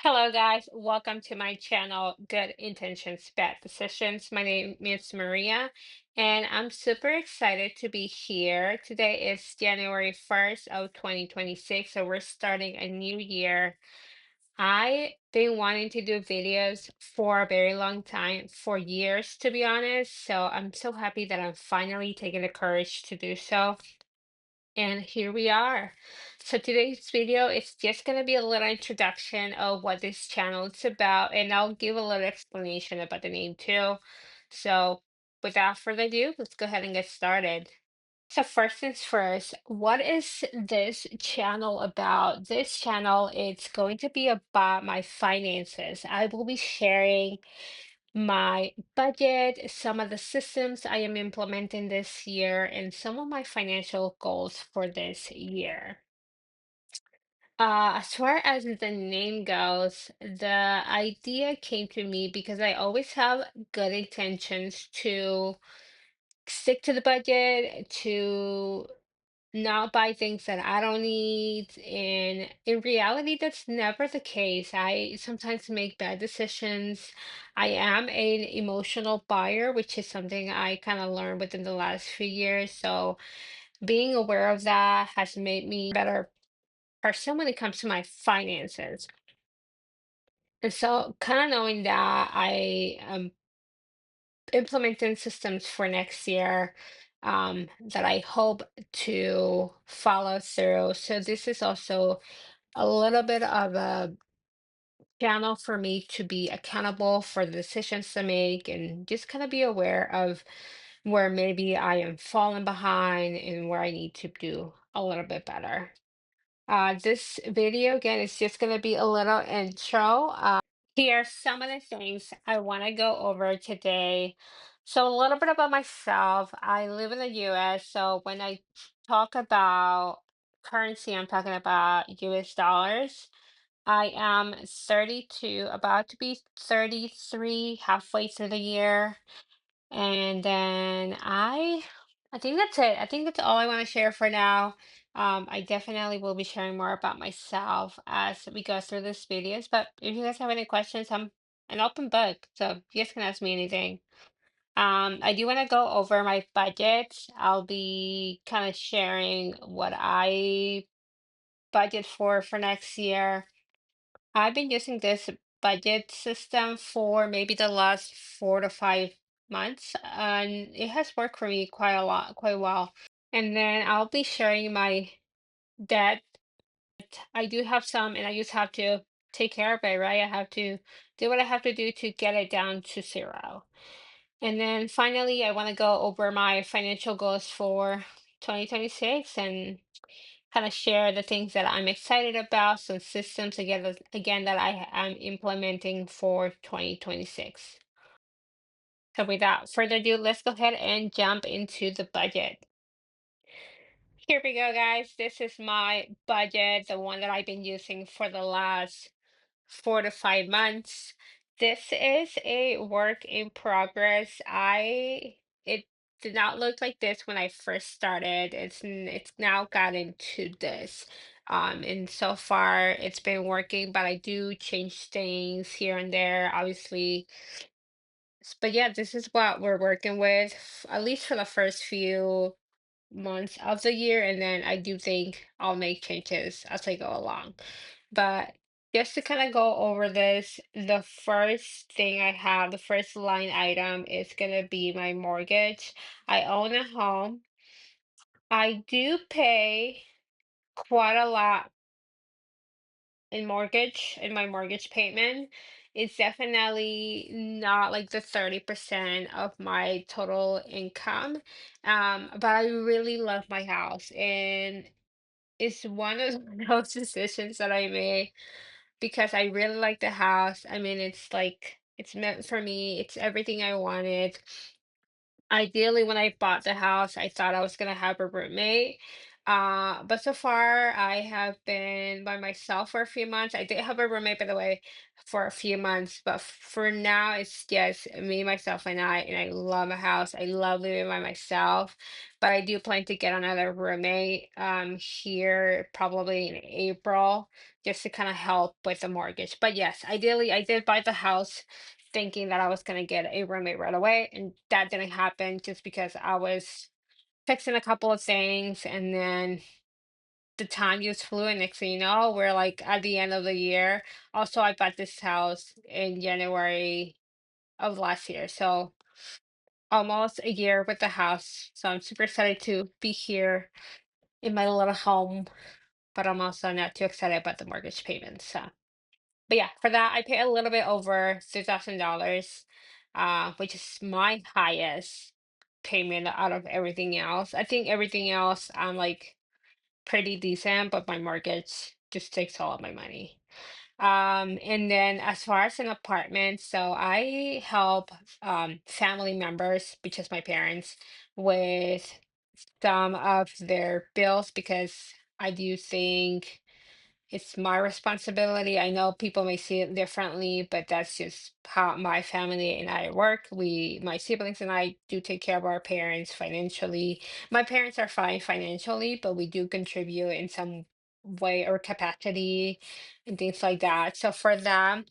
Hello guys, welcome to my channel, Good Intentions, Bad Decisions. My name is Maria, and I'm super excited to be here. Today is January 1st of 2026, so we're starting a new year. I've been wanting to do videos for a very long time, for years to be honest, so I'm so happy that I'm finally taking the courage to do so. And here we are. So today's video is just going to be a little introduction of what this channel is about, and I'll give a little explanation about the name too. So without further ado, let's go ahead and get started. So first things first, what is this channel about? This channel is going to be about my finances. I will be sharing my budget, some of the systems I am implementing this year, and some of my financial goals for this year. As far as the name goes, the idea came to me because I always have good intentions to stick to the budget, to not buy things that I don't need. And in reality, that's never the case. I sometimes make bad decisions. I am an emotional buyer, which is something I kind of learned within the last few years. So being aware of that has made me a better person when it comes to my finances. And so kind of knowing that I am implementing systems for next year that I hope to follow through. So this is also a little bit of a channel for me to be accountable for the decisions to make and just kind of be aware of where maybe I am falling behind and where I need to do a little bit better. This video again is just going to be a little intro. Here are some of the things I want to go over today. So, a little bit about myself. I live in the US, so when I talk about currency, I'm talking about US dollars. I am 32, about to be 33, halfway through the year. And then I think that's it. I think that's all I want to share for now. I definitely will be sharing more about myself as we go through this videos. But if you guys have any questions, I'm an open book, so you guys can ask me anything. I do want to go over my budget. I'll be kind of sharing what I budget for next year. I've been using this budget system for maybe the last 4 to 5 months, and it has worked for me quite a lot, quite well. And then I'll be sharing my debt. I do have some, and I just have to take care of it, right? I have to do what I have to do to get it down to zero. And then finally, I want to go over my financial goals for 2026 and kind of share the things that I'm excited about, some systems again that I am implementing for 2026. So without further ado, let's go ahead and jump into the budget. Here we go, guys. This is my budget, the one that I've been using for the last 4 to 5 months. This is a work in progress. It did not look like this when I first started. It's now gotten to this. And so far it's been working, but I do change things here and there, obviously. But yeah, this is what we're working with, at least for the first few months of the year, and then I do think I'll make changes as I go along. But just to kind of go over this, the first thing I have, the first line item is going to be my mortgage. I own a home. I do pay quite a lot in my mortgage payment. It's definitely not like the 30% of my total income. But I really love my house, and it's one of those decisions that I made because I really like the house. I mean, it's like it's meant for me. It's everything I wanted. Ideally, when I bought the house, I thought I was gonna have a roommate. But so far I have been by myself for a few months. I did have a roommate, by the way, for a few months, but for now it's just me, myself, and I love my house. I love living by myself, but I do plan to get another roommate here probably in April just to kind of help with the mortgage. But yes, ideally I did buy the house thinking that I was gonna get a roommate right away, and that didn't happen just because I was fixing a couple of things, and then the time just flew, and next thing you know, we're like at the end of the year. Also, I bought this house in January of last year, so almost a year with the house. So I'm super excited to be here in my little home, but I'm also not too excited about the mortgage payments. So, but yeah, for that, I pay a little bit over $2,000, which is my highest payment out of everything else. I think everything else I'm like pretty decent, but my mortgage just takes all of my money. And then as far as an apartment, so I help family members, which is my parents, with some of their bills because I do think it's my responsibility. I know people may see it differently, but that's just how my family and I work. My siblings and I do take care of our parents financially. My parents are fine financially, but we do contribute in some way or capacity and things like that. So for them,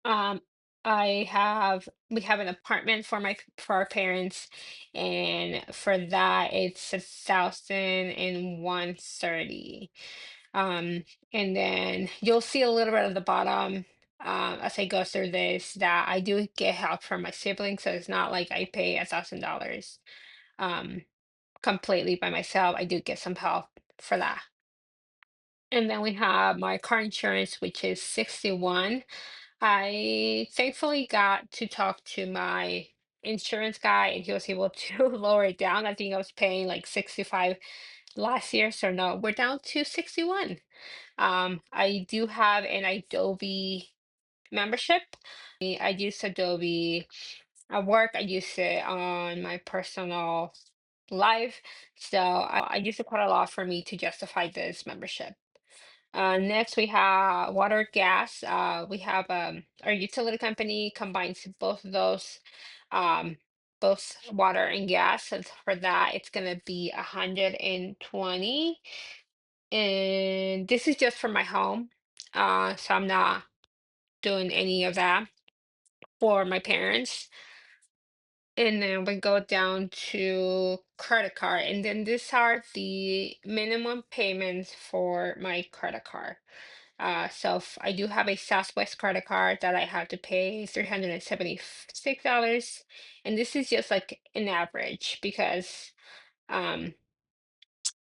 um, we have an apartment for for our parents, and for that it's 1,130. Um, and then you'll see a little bit of the bottom as I go through this that I do get help from my siblings, so it's not like I pay $1,000 um completely by myself. I do get some help for that. And then we have my car insurance, which is 61. I thankfully got to talk to my insurance guy and he was able to lower it down. I think I was paying like 65 last year, so no, we're down to 61. I do have an Adobe membership. I use Adobe at work. I use it on my personal life. So I use it quite a lot for me to justify this membership. Next, we have water, gas. We have our utility company combines both of those, um, both water and gas. And for that, it's gonna be 120. And this is just for my home. So I'm not doing any of that for my parents. And then we go down to credit card. And then these are the minimum payments for my credit card. I do have a Southwest credit card that I have to pay $376. And this is just like an average because um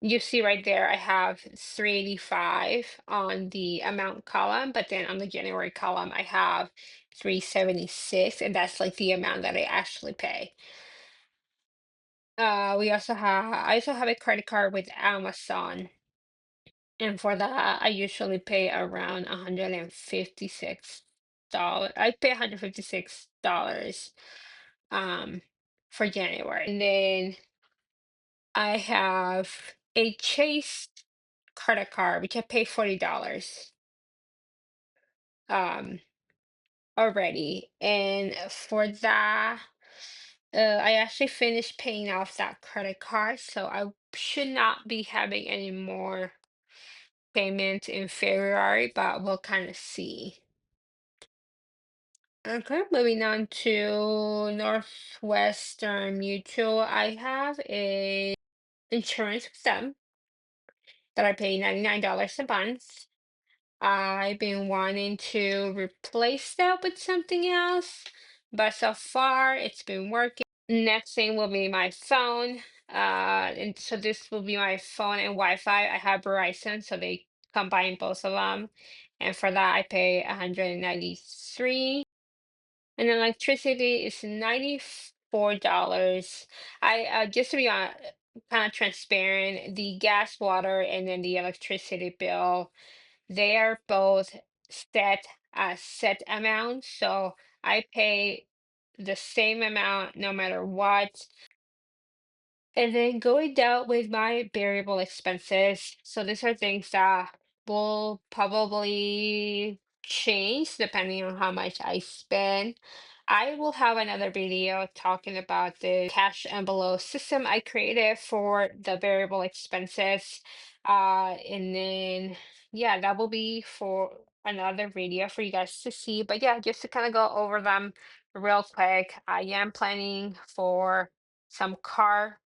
you see right there, I have 385 on the amount column, but then on the January column, I have 376, and that's like the amount that I actually pay. I also have a credit card with Amazon, and for that, I usually pay around $156. I pay $156 um for January. And then I have a Chase credit card, which I pay $40 um already. And for that, I actually finished paying off that credit card, so I should not be having any more payments in February, but we'll kind of see. Okay, moving on to Northwestern Mutual. I have a insurance with them that I pay $99 a month. I've been wanting to replace that with something else, but so far it's been working. Next thing will be my phone. And so this will be my phone and Wi-Fi. I have Verizon, so they combine both of them. And for that, I pay 193. And electricity is $94. I just to be on kind of transparent, the gas, water, and then the electricity bill, they are both set as set amounts, so I pay the same amount no matter what. And then going down with my variable expenses. So these are things that will probably change depending on how much I spend. I will have another video talking about the cash envelope system I created for the variable expenses. And then, yeah, that will be for another video for you guys to see. But yeah, just to kind of go over them real quick, I am planning for some car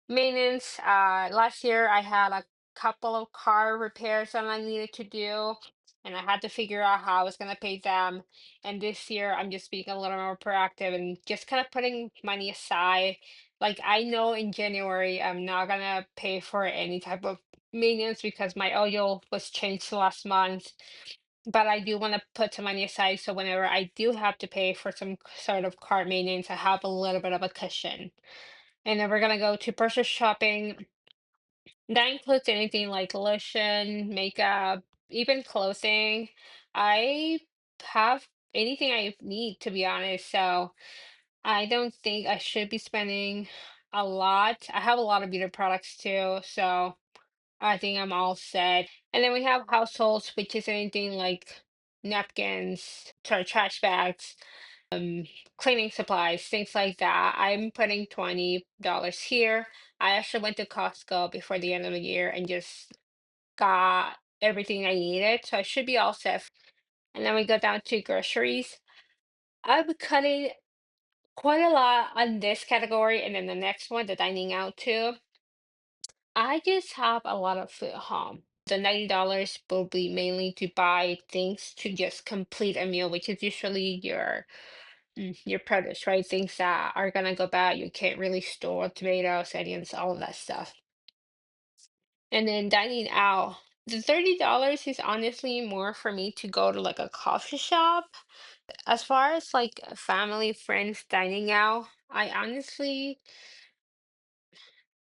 maintenance. Last year I had a couple of car repairs that I needed to do, and I had to figure out how I was gonna pay them. And this year I'm just being a little more proactive and just kind of putting money aside. Like I know in January I'm not gonna pay for any type of maintenance because my oil was changed last month. But I do want to put some money aside so whenever I do have to pay for some sort of car maintenance, I have a little bit of a cushion. And then we're gonna go to purchase shopping. That includes anything like lotion, makeup, even clothing. I have anything I need, to be honest. So I don't think I should be spending a lot. I have a lot of beauty products too, so I think I'm all set. And then we have households, which is anything like napkins, trash bags, cleaning supplies, things like that. I'm putting $20 here. I actually went to Costco before the end of the year and just got everything I needed, so I should be all set. And then we go down to groceries. I'm cutting quite a lot on this category, and then the next one, the dining out too. I just have a lot of food at home. The $90 will be mainly to buy things to just complete a meal, which is usually your produce, right? Things that are gonna go bad. You can't really store tomatoes, onions, all of that stuff. And then dining out, the $30 is honestly more for me to go to like a coffee shop. As far as like family, friends dining out, I honestly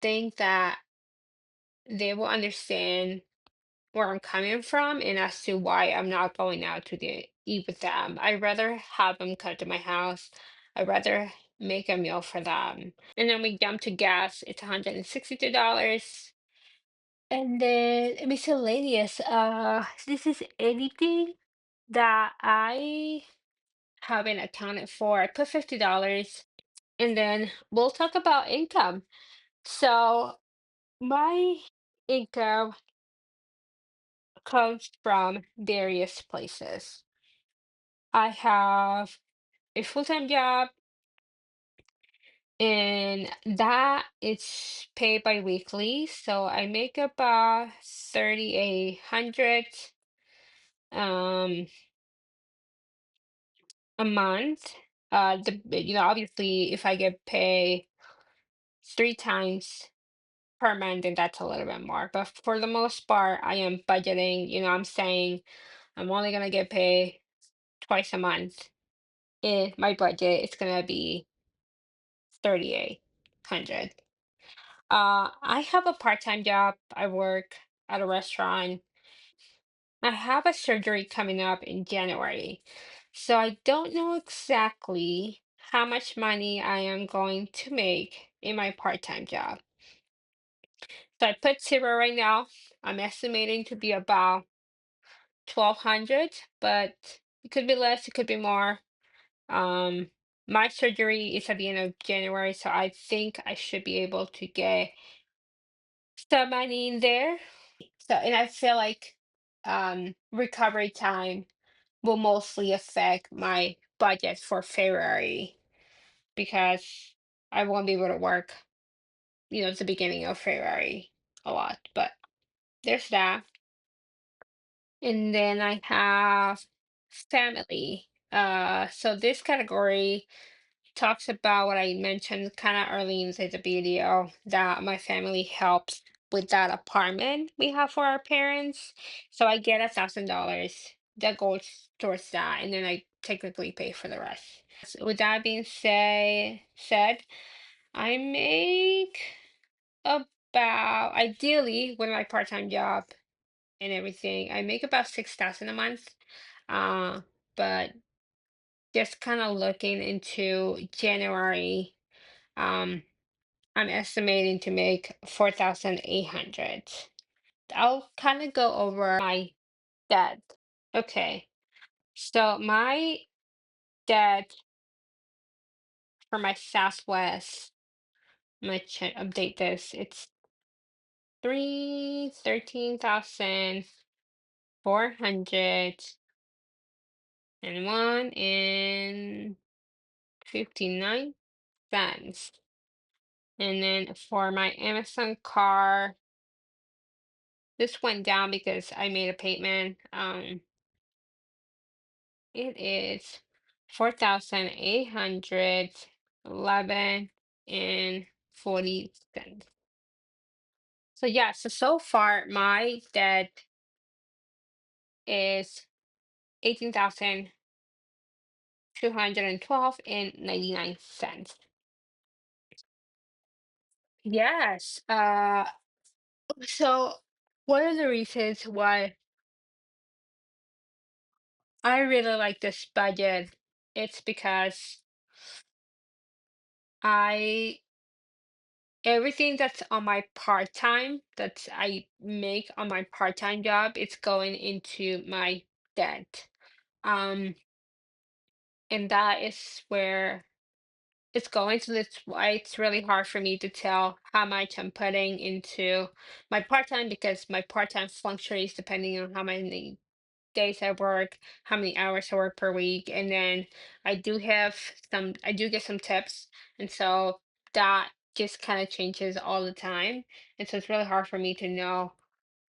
think that they will understand where I'm coming from and as to why I'm not going out to eat with them. I'd rather have them come to my house. I'd rather make a meal for them. And then we jump to gas, it's $162. And then miscellaneous, this is anything that I haven't accounted for. I put $50. And then we'll talk about income. So my income comes from various places. I have a full-time job, and that it's paid bi-weekly. So I make about 3,800 um a month. Obviously if I get paid 3 times per month, then that's a little bit more. But for the most part, I am budgeting, I'm saying I'm only gonna get paid twice a month. In my budget, it's gonna be 3,800. I have a part-time job. I work at a restaurant. I have a surgery coming up in January. So I don't know exactly how much money I am going to make in my part-time job. So I put zero right now. I'm estimating to be about 1,200, but it could be less, it could be more. Um, my surgery is at the end of January, so I think I should be able to get some money in there. So, and I feel like recovery time will mostly affect my budget for February because I won't be able to work, at the beginning of February a lot. But there's that. And then I have family. So this category talks about what I mentioned kind of early inside the video that my family helps with that apartment we have for our parents. So I get $1,000 that goes towards that, and then I technically pay for the rest. So with that being said, I make about ideally with my part-time job and everything, I make about 6,000 a month. Uh, but just kind of looking into January. Um, I'm estimating to make 4,800. I'll kind of go over my debt. Okay, so my debt for my Southwest, I'm gonna update this. It's 13,401.59 cents. And then for my Amazon car, this went down because I made a payment. It is 4,811.40 cents. So yeah, so far my debt is 18,212.99 cents. Yes. So one of the reasons why I really like this budget, it's because I everything that's on my part-time that I make on my part-time job, it's going into my debt. Um, and that is where it's going. So that's why it's really hard for me to tell how much I'm putting into my part-time because my part-time fluctuates depending on how many days I work, how many hours I work per week, and then I do get some tips, and so that just kind of changes all the time, and so it's really hard for me to know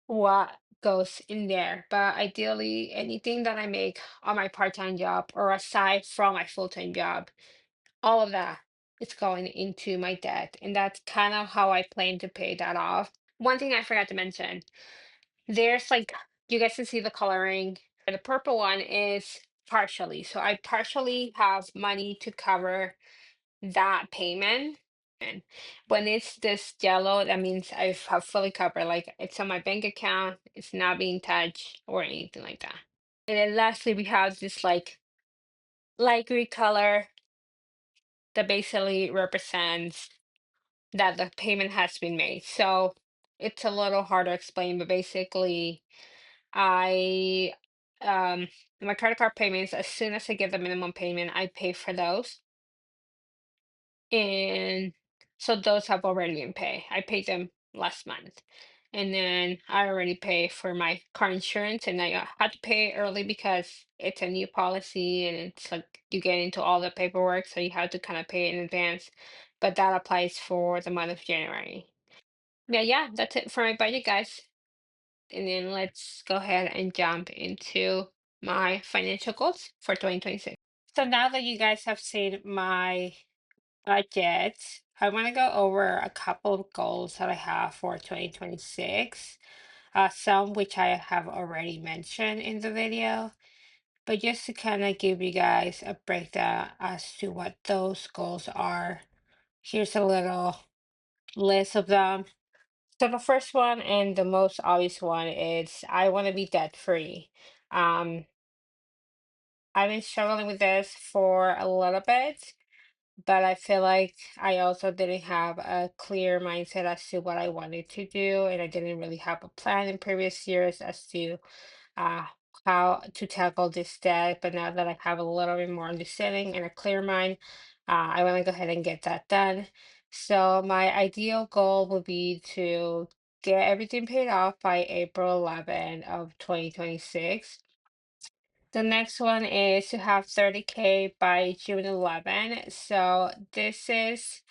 what goes in there. But ideally, anything that I make on my part-time job or aside from my full-time job, all of that is going into my debt, and that's kind of how I plan to pay that off. One thing I forgot to mention, there's like you guys can see the coloring. The purple one is partially. So I partially have money to cover that payment. And when it's this yellow, that means I have fully covered, like it's on my bank account, it's not being touched or anything like that. And then lastly, we have this like light green color that basically represents that the payment has been made. So it's a little hard to explain, but basically I my credit card payments, as soon as I get the minimum payment, I pay for those. And so those have already been paid. I paid them last month. And then I already pay for my car insurance and I had to pay early because it's a new policy and it's like you get into all the paperwork, so you have to kind of pay in advance. But that applies for the month of January. Yeah, that's it for my budget, guys. And then let's go ahead and jump into my financial goals for 2026. So now that you guys have seen my budget, I want to go over a couple of goals that I have for 2026. Some which I have already mentioned in the video, but just to kind of give you guys a breakdown as to what those goals are, here's a little list of them. So the first one and the most obvious one is I want to be debt free. Um, I've been struggling with this for a little bit, but I feel like I also didn't have a clear mindset as to what I wanted to do, and I didn't really have a plan in previous years as to uh, how to tackle this debt. But now that I have a little bit more understanding and a clear mind, I want to go ahead and get that done. So my ideal goal would be to get everything paid off by April 11 of 2026. The next one is to have 30K by June 11. So this is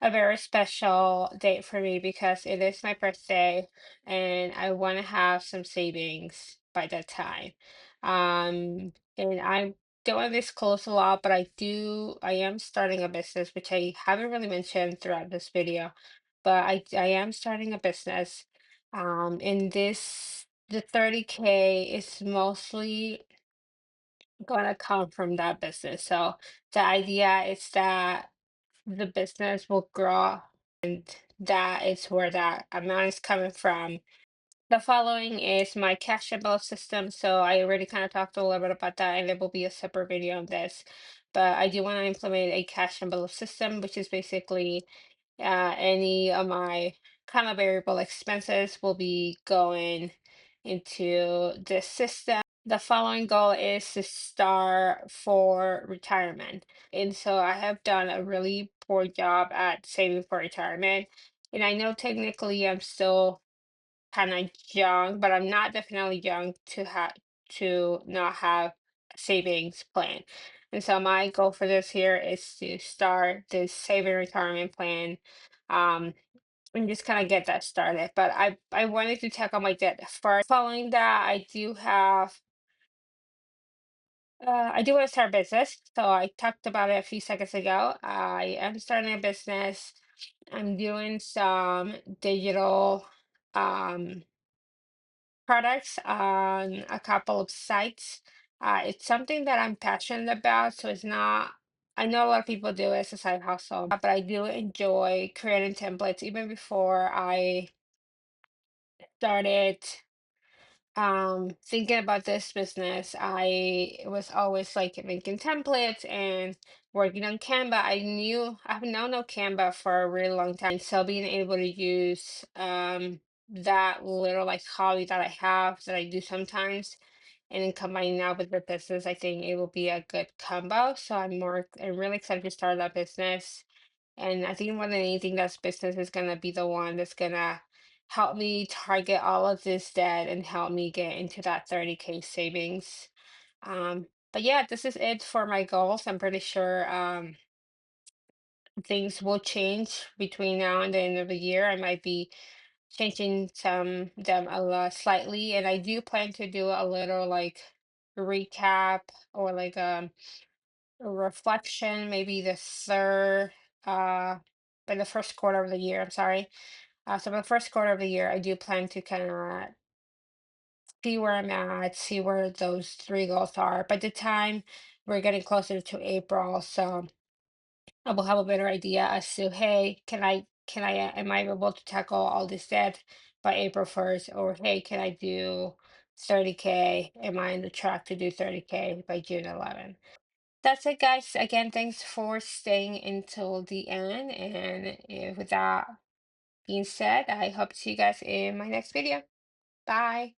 a very special date for me because it is my birthday and I want to have some savings by that time. And I don't want to disclose a lot, but I am starting a business, which I haven't really mentioned throughout this video, but I am starting a business. The 30K is mostly gonna come from that business. So the idea is that the business will grow and that is where that amount is coming from. The following is my cash and bill system. So I already kind of talked a little bit about that and there will be a separate video on this. But I do want to implement a cash and bill system, which is basically Any of my kind of variable expenses will be going into this system. The following goal is to start for retirement. And so I have done a really poor job at saving for retirement. And I know technically I'm still kind of young, but I'm not definitely young to not have a savings plan. And so my goal for this year is to start this saving retirement plan, um, and just kind of get that started. But I wanted to tackle my debt first. Following that, I do want to start a business. So I talked about it a few seconds ago. I am starting a business. I'm doing some digital um products on a couple of sites. It's something that I'm passionate about, so it's not, I know a lot of people do it as a side hustle, but I do enjoy creating templates. Even before I started thinking about this business, I was always like making templates and working on Canva. I've known of Canva for a really long time, so being able to use that little like hobby that I have that I do sometimes, and then combining that with the business, I think it will be a good combo. So I'm really excited to start that business. And I think more than anything, that business is gonna be the one that's gonna help me target all of this debt and help me get into that 30K savings. But yeah, this is it for my goals. I'm pretty sure things will change between now and the end of the year. I might be changing some them a lot slightly, and I do plan to do a little like recap or like a reflection, maybe the third by the first quarter of the year. I'm sorry. So the first quarter of the year, I do plan to kind of see where I'm at, see where those three goals are. By the time we're getting closer to April, so I will have a better idea as to, hey, am I able to tackle all this debt by April 1st? Or hey, can I do 30K? Am I on the track to do 30K by June 11th? That's it, guys. Again, thanks for staying until the end. And with that being said, I hope to see you guys in my next video. Bye.